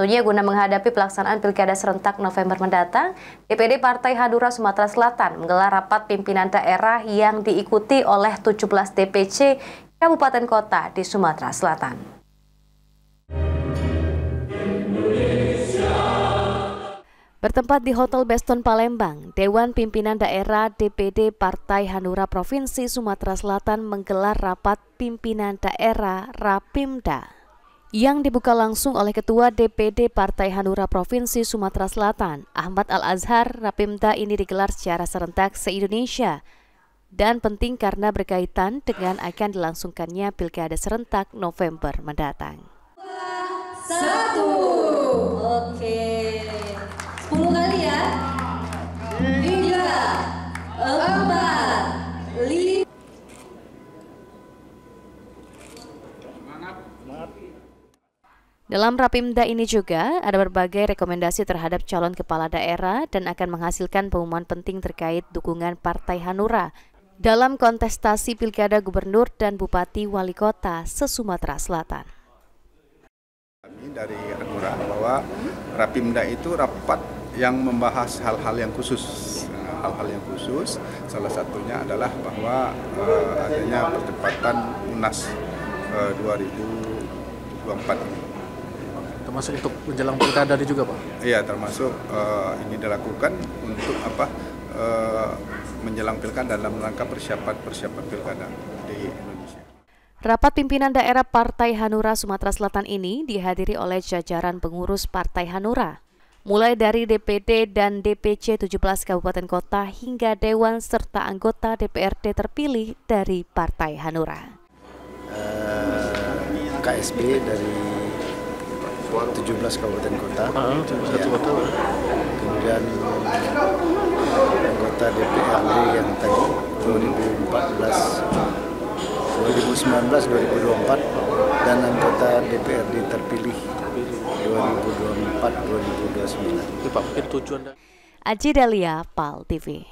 Tentunya guna menghadapi pelaksanaan Pilkada serentak November mendatang, DPD Partai Hanura Sumatera Selatan menggelar rapat pimpinan daerah yang diikuti oleh 17 DPC Kabupaten Kota di Sumatera Selatan. Bertempat di Hotel Beston Palembang, Dewan Pimpinan Daerah DPD Partai Hanura Provinsi Sumatera Selatan menggelar rapat pimpinan daerah Rapimda yang dibuka langsung oleh Ketua DPD Partai Hanura Provinsi Sumatera Selatan, Ahmad Al-Azhar. Rapimda ini digelar secara serentak se-Indonesia dan penting karena berkaitan dengan akan dilangsungkannya Pilkada serentak November mendatang. 1, oke, 10 kali ya, 3, 4, 5. Dalam Rapimda ini juga ada berbagai rekomendasi terhadap calon kepala daerah dan akan menghasilkan pengumuman penting terkait dukungan Partai Hanura dalam kontestasi Pilkada Gubernur dan Bupati Wali Kota se-Sumatera Selatan. Kami dari Hanura bahwa Rapimda itu rapat yang membahas hal-hal yang khusus. Hal-hal yang khusus, salah satunya adalah bahwa adanya percepatan Munas 2024 ini. Termasuk untuk menjelang pilkada juga, Pak? Iya, termasuk ini dilakukan untuk menjelang pilkada dalam rangka persiapan pilkada di Indonesia. Rapat pimpinan daerah Partai Hanura Sumatera Selatan ini dihadiri oleh jajaran pengurus Partai Hanura, mulai dari DPD dan DPC 17 Kabupaten Kota hingga Dewan serta anggota DPRD terpilih dari Partai Hanura. KSB dari 17 kabupaten kota, kemudian anggota DPRD yang tadi 2019, 2024 dan anggota DPRD terpilih 2024-2029. Aji Dalia, PAL TV.